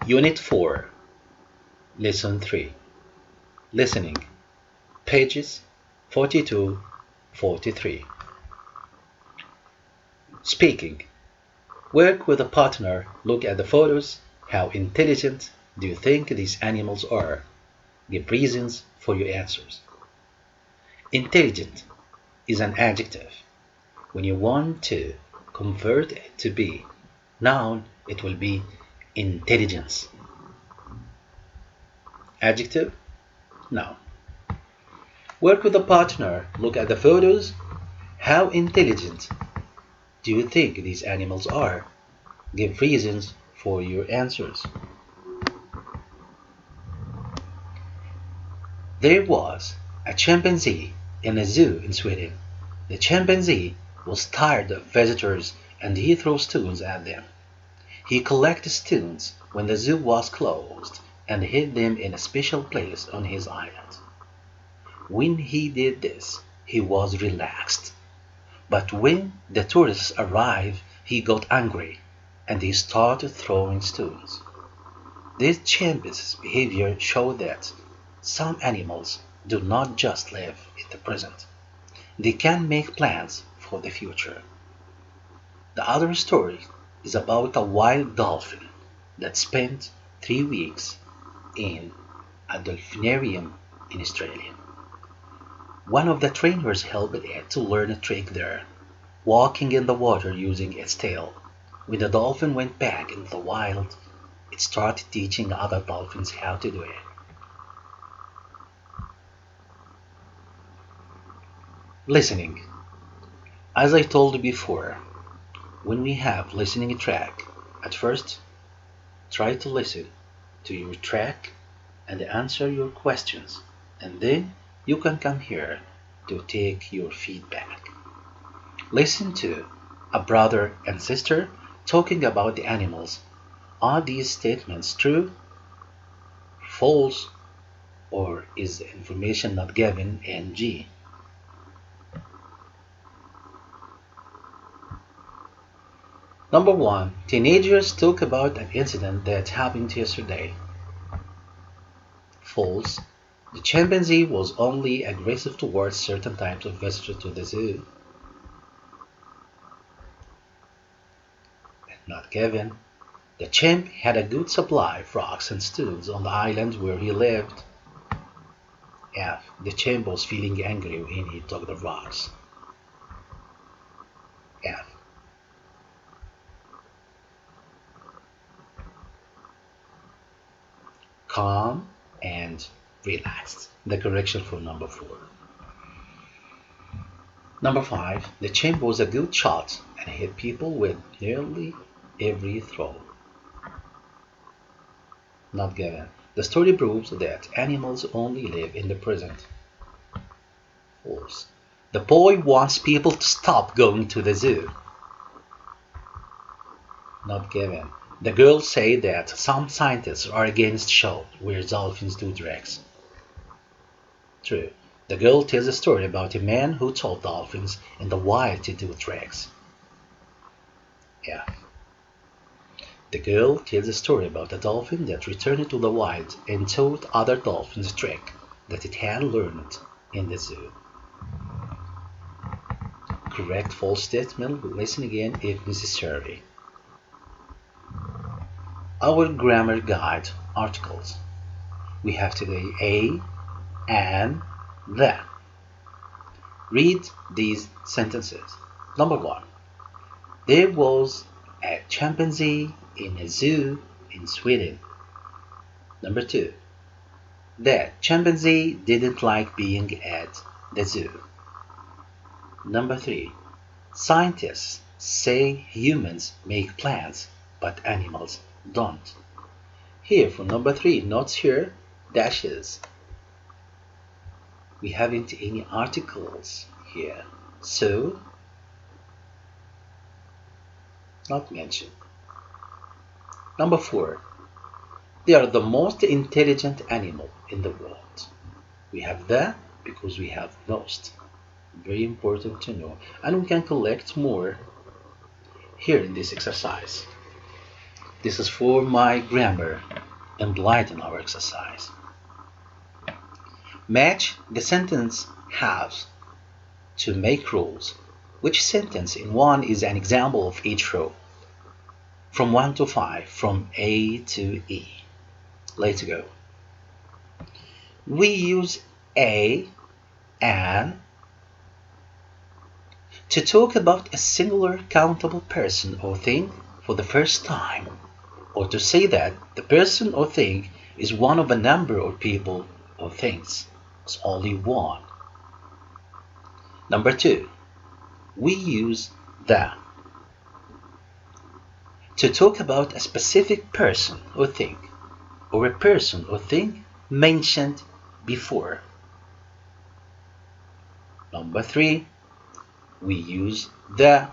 Unit 4, Lesson 3, Listening, pages 42-43. Speaking. Work with a partner. Look at the photos. How intelligent do you think these animals are? Give reasons for your answers. Intelligent is an adjective. When you want to convert it to be noun, it will be intelligence. Adjective, noun. Work with a partner. Look at the photos. How intelligent do you think these animals are? Give reasons for your answers. There was a chimpanzee in a zoo in Sweden. The chimpanzee was tired of visitors and he threw stones at them. He collected stones when the zoo was closed and hid them in a special place on his island. When he did this, he was relaxed. But when the tourists arrived, he got angry and he started throwing stones. This chimpanzee's behavior showed that some animals do not just live in the present. They can make plans for the future. The other story is about a wild dolphin that spent 3 weeks in a dolphinarium in Australia. One of the trainers helped it to learn a trick there, walking in the water using its tail. When the dolphin went back into the wild, it started teaching other dolphins how to do it. Listening. As I told you before, when we have listening track, at first, try to listen to your track and answer your questions, and then you can come here to take your feedback. Listen to a brother and sister talking about the animals. Are these statements true, false, or is the information not given NG? Number 1. Teenagers talk about an incident that happened yesterday. False. The chimpanzee was only aggressive towards certain types of visitors to the zoo. Not given. The chimp had a good supply of rocks and stones on the island where he lived. F. The chimp was feeling angry when he took the rocks. F. Calm and relaxed. The correction for number 4. Number 5. The chimp was a good shot and hit people with nearly every throw. Not given. The story proves that animals only live in the present. False. The boy wants people to stop going to the zoo. Not given. The girls say that some scientists are against shows where dolphins do tricks. True. The girl tells a story about a man who taught dolphins in the wild to do tricks. F. The girl tells a story about a dolphin that returned to the wild and taught other dolphins a trick that it had learned in the zoo. Correct false statement. Listen again if necessary. Our grammar guide articles. We have today a, and, the. Read these sentences. Number 1. There was a chimpanzee in a zoo in Sweden. Number 2. The chimpanzee didn't like being at the zoo. Number 3. Scientists say humans make plans, but animals don't. Here for number 3, notes here, dashes. We haven't any articles here, so not mentioned. Number 4. They are the most intelligent animal in the world. We have the because we have most. Very important to know. And we can collect more here in this exercise. This is for my grammar implied in our exercise. Match the sentence halves to make rows. Which sentence in one is an example of each row? From 1 to 5, from A to E. Let's go. We use a and to talk about a singular countable person or thing for the first time, or to say that the person or thing is one of a number of people or things. It's only one. Number 2, we use the to talk about a specific person or thing, or a person or thing mentioned before. Number 3, we use the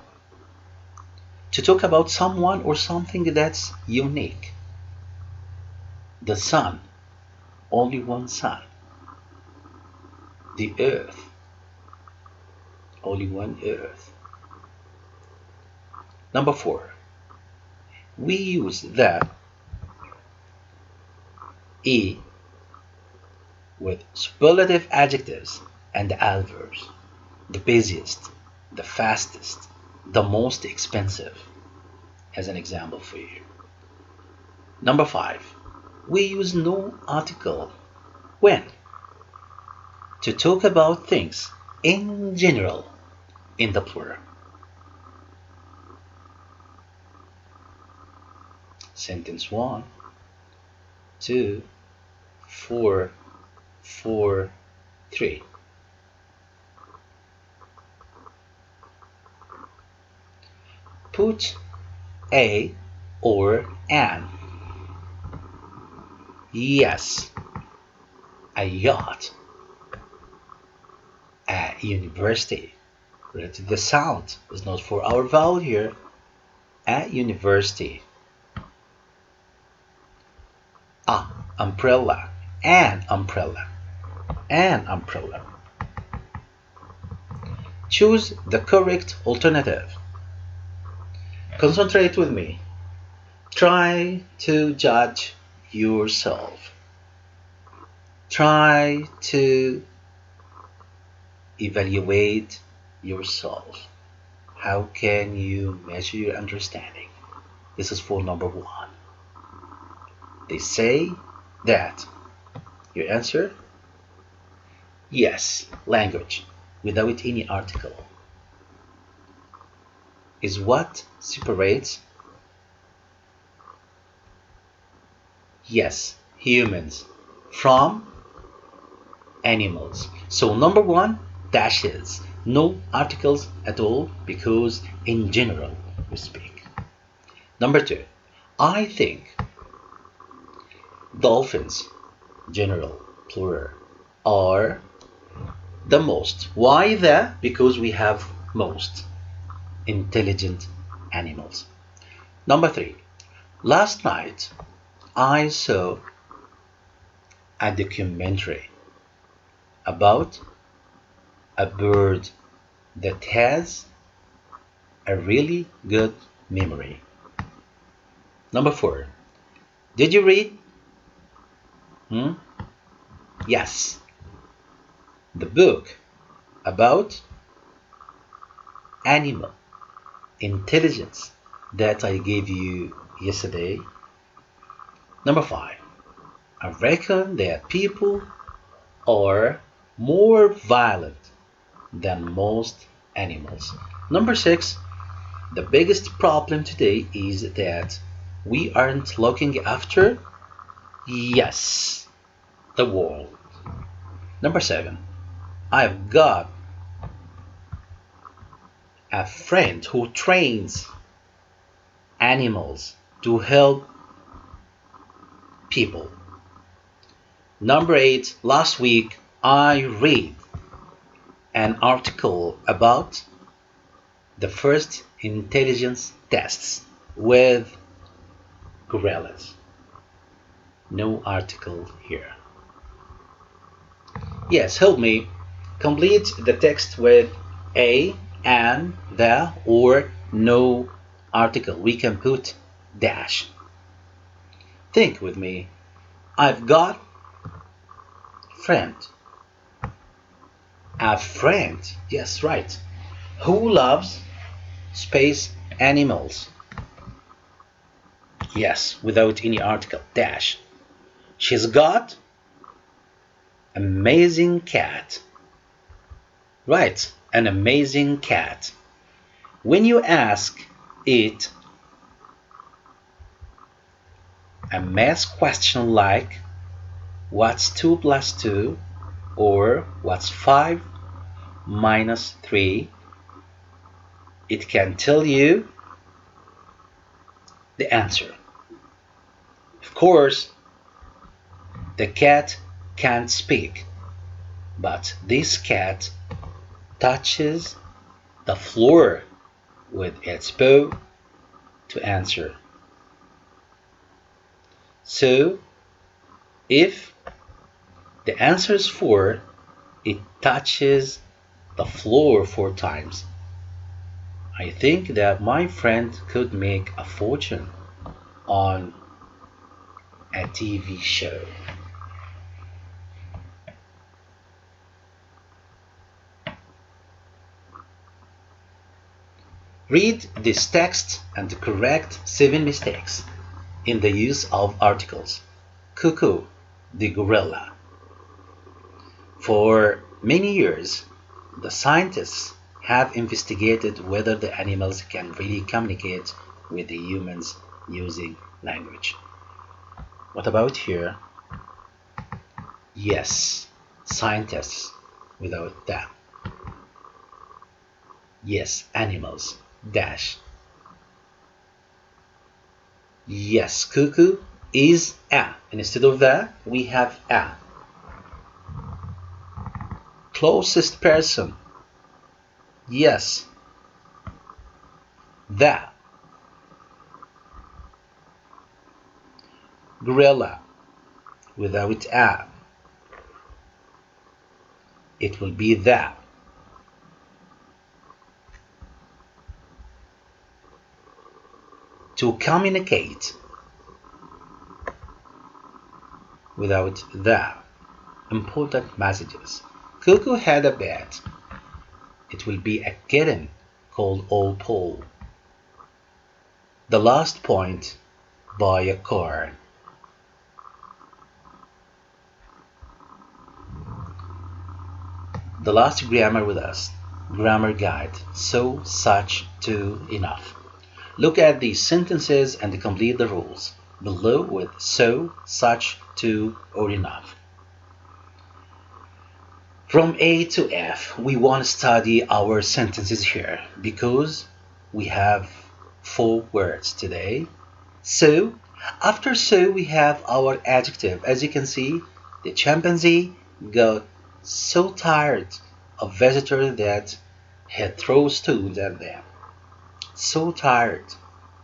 to talk about someone or something that's unique. The sun, only one sun. The earth, only one earth. Number 4, we use the E with superlative adjectives and adverbs. The busiest, the fastest, the most expensive, as an example for you. Number 5, we use no article when to talk about things in general in the plural. Sentence 1, 2, 4, 4, 3. Put a or an. Yes, a yacht, a university. Related the sound is not for our vowel here. A university. A umbrella, an umbrella, an umbrella. Choose the correct alternative. Concentrate with me. Try to judge yourself. Try to evaluate yourself. How can you measure your understanding? This is for number 1. They say that. Your answer? Yes, language without any article is what separates, yes, humans from animals. So number 1, dashes, no articles at all, because in general we speak. Number 2, I think dolphins, general, plural, are the most. Why the? Because we have most intelligent animals. Number 3, last night I saw a documentary about a bird that has a really good memory. Number 4, did you read? Yes, the book about animal intelligence that I gave you yesterday. Number 5, I reckon that people are more violent than most animals. Number 6, the biggest problem today is that we aren't looking after, yes, the world. Number 7, I've got a friend who trains animals to help people. Number 8, last week I read an article about the first intelligence tests with gorillas. No article here. Yes, help me. Complete the text with a, and, the, or no article. We can put dash. Think with me. I've got friend. A friend, yes, right. Who loves space animals? Yes, without any article, dash. She's got amazing cat. Right, an amazing cat. When you ask it a math question like what's 2 plus 2 or what's 5 minus 3, it can tell you the answer. Of course, the cat can't speak, but this cat touches the floor with its paw to answer. So, if the answer is 4, it touches the floor 4 times. I think that my friend could make a fortune on a TV show. Read this text and correct 7 mistakes in the use of articles. Cuckoo, the gorilla. For many years, the scientists have investigated whether the animals can really communicate with the humans using language. What about here? Yes, scientists without that. Yes, animals, dash. Yes, cuckoo is a. Instead of the, we have a. Closest person. Yes. The. Gorilla. Without a. It will be the. To communicate. Without the. Important messages. Cuckoo had a pet. It will be a kitten called Old Paul. The last point, buy a car. The last grammar with us, grammar guide, so, such, to, enough. Look at these sentences and complete the rules below with so, such, to, or enough. From A to F, we want to study our sentences here because we have 4 words today. So, after so, we have our adjective. As you can see, the chimpanzee got so tired of visitors that he threw stones at them. So tired,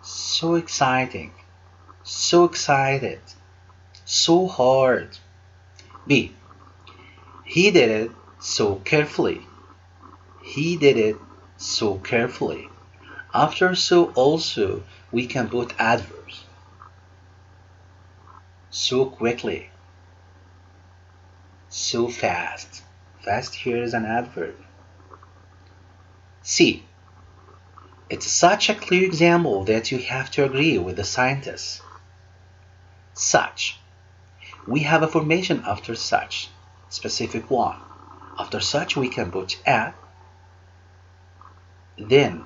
so exciting, so excited, so hard. B. He did it so carefully. He did it so carefully. After so also, we can put adverbs. So quickly. So fast. Fast here is an adverb. C. It's such a clear example that you have to agree with the scientists. Such. We have a formation after such. Specific one. After such we can put a, then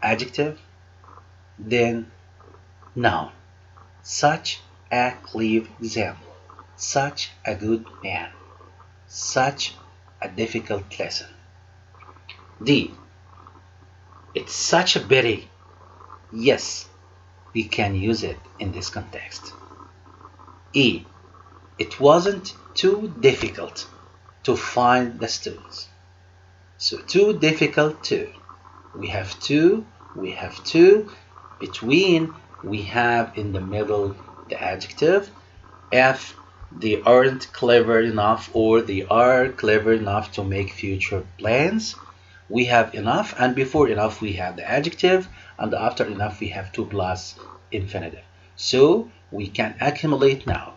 adjective, then noun. Such a clear example. Such a good man. Such a difficult lesson. D. It's such a pity. Yes, we can use it in this context. E. It wasn't too difficult to find the stones. So too difficult to. We have to, between we have in the middle the adjective. F, they aren't clever enough or they are clever enough to make future plans. We have enough, and before enough we have the adjective, and after enough we have to plus infinitive. So we can accumulate now.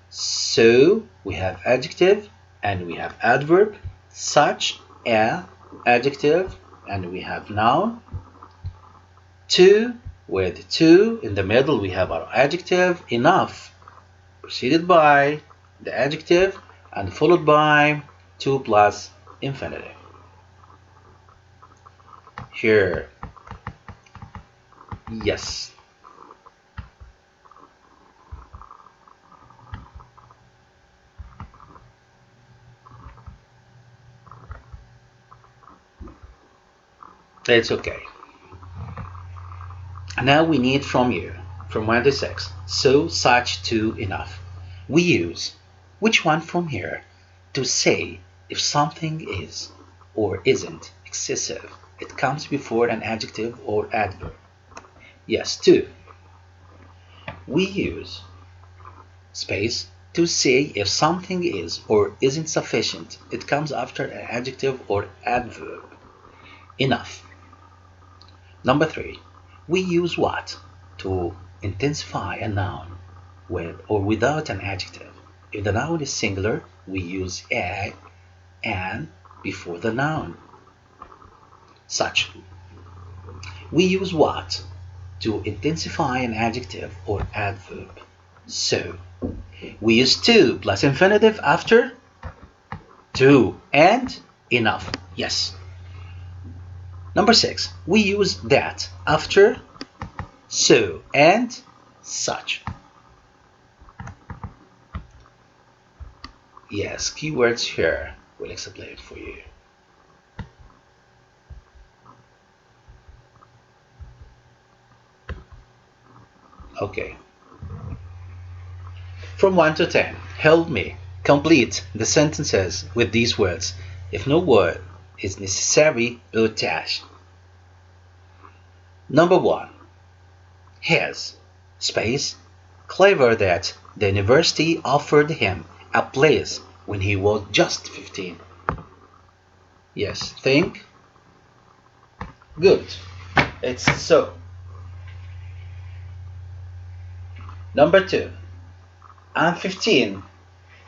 So we have adjective and we have adverb. Such a adjective and we have noun. To, with to in the middle we have our adjective. Enough preceded by the adjective and followed by to plus infinitive. Here, yes. It's okay. Now we need from you, from 1 to 6. So, such, to, enough. We use which one from here to say if something is or isn't excessive. It comes before an adjective or adverb. Yes, to. We use space to say if something is or isn't sufficient. It comes after an adjective or adverb. Enough. Number 3. We use what to intensify a noun with or without an adjective. If the noun is singular, we use a and before the noun. Such. We use what to intensify an adjective or adverb. So, we use to plus infinitive after to and enough. Yes. Number 6. We use that after so and such. Yes, keywords here. We'll explain it for you. Okay. From 1 to 10, help me complete the sentences with these words. If no word is necessary, put dash. Number 1. His space clever that the university offered him a place when he was just 15. Yes, think. Good. It's so. Number 2. I'm 15,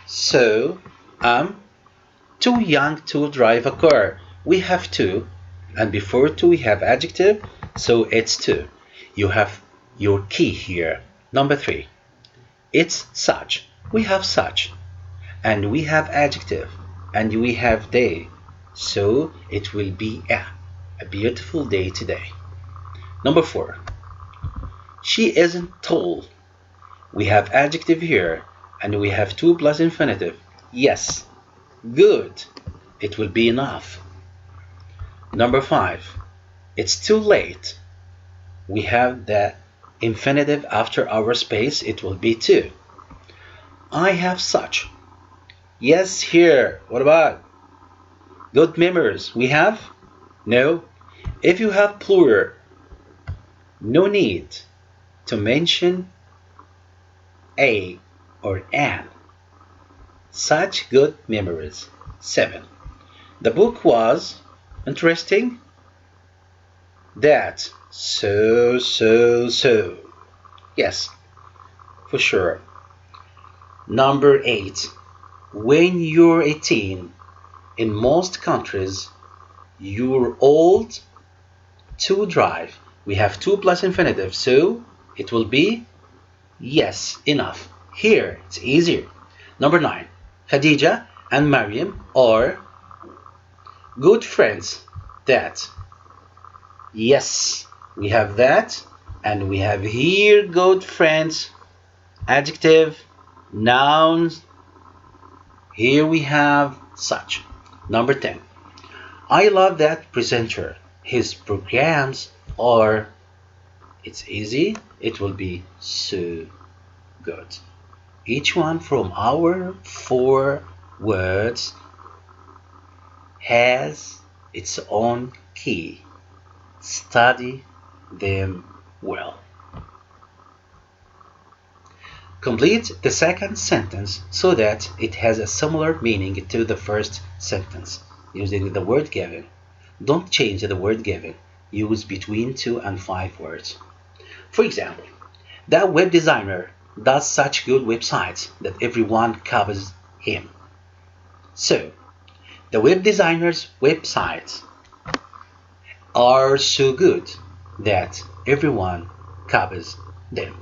so I'm too young to drive a car. We have to, and before to we have adjective, so it's to. You have your key here. Number 3. It's such. We have such, and we have adjective, and we have day, so it will be a beautiful day today. Number 4. She isn't tall. We have adjective here, and we have to plus infinitive. Yes. Good. It will be enough. Number 5. It's too late. We have the infinitive after our space. It will be to. I have such. Yes, here. What about? Good memories. We have? No. If you have plural, no need to mention a or an. Such good memories. 7. The book was interesting. That so. Yes, for sure. Number 8. When you're 18, in most countries, you're old to drive. We have to plus infinitive, so it will be yes, enough. Here, it's easier. Number 9. Khadija and Mariam are good friends. That. Yes, we have that. And we have here good friends. Adjective, nouns. Here we have such. Number 10. I love that presenter. His programs are, it's easy, it will be so good. Each one from our 4 words has its own key. Study them well. Complete the second sentence so that it has a similar meaning to the first sentence using the word given. Don't change the word given. Use between 2 and 5 words. For example, that web designer does such good websites that everyone copies him. So, the web designer's websites are so good that everyone copies them.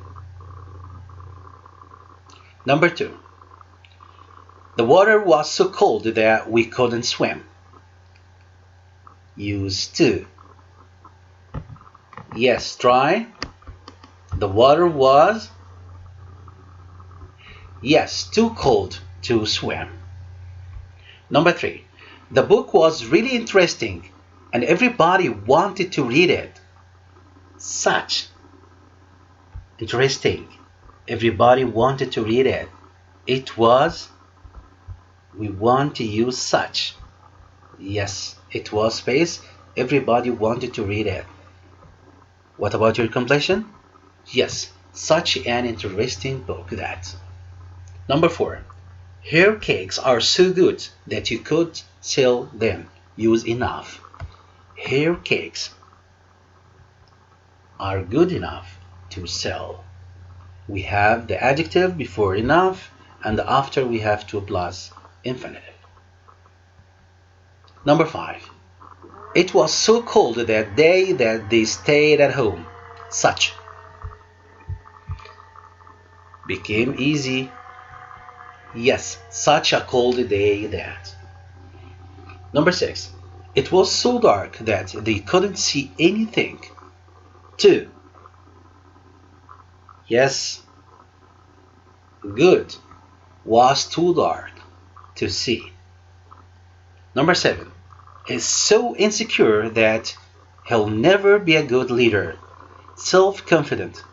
Number 2. The water was so cold that we couldn't swim. Use to. Yes, try. The water was, yes, too cold to swim. Number 3. The book was really interesting and everybody wanted to read it. Such. Interesting. Everybody wanted to read it. It was, we want to use such. Yes, it was space. Everybody wanted to read it. What about your completion? Yes, such an interesting book that. Number 4. Hair cakes are so good that you could sell them. Use enough. Hair cakes are good enough to sell. We have the adjective before enough and after we have to plus infinitive. Number 5. It was so cold that day that they stayed at home. Such. Became easy. Yes, such a cold day that. Number 6. It was so dark that they couldn't see anything. 2. Yes, good. Was too dark to see. Number 7. Is so insecure that he'll never be a good leader. Self-confident.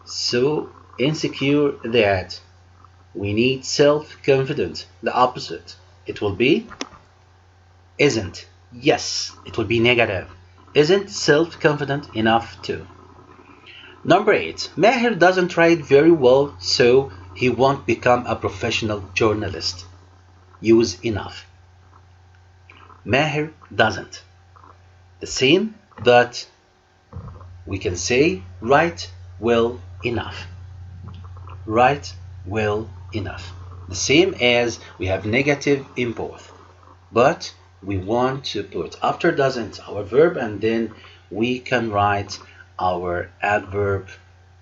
So insecure that we need self-confident. The opposite. It will be isn't. Yes, it will be negative. Isn't self-confident enough too. Number 8. Maher doesn't write very well, so he won't become a professional journalist. Use enough. Maher doesn't. The same, but we can say write well enough. Write well enough. The same as we have negative in both. But we want to put after doesn't our verb and then we can write our adverb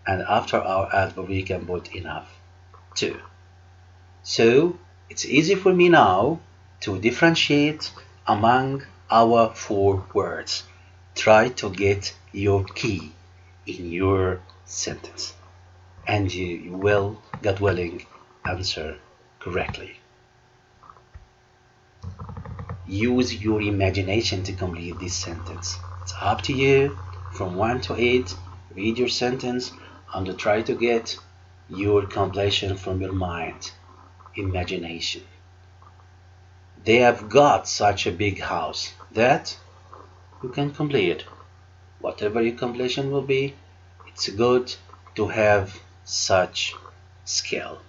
and after our adverb we can put enough too. So it's easy for me now to differentiate among our 4 words. Try to get your key in your sentence and you will, God willing, answer correctly. Use your imagination to complete this sentence. It's up to you. From 1 to 8, read your sentence and try to get your completion from your mind. Imagination. They have got such a big house that you can complete. Whatever your completion will be, it's good to have such skill.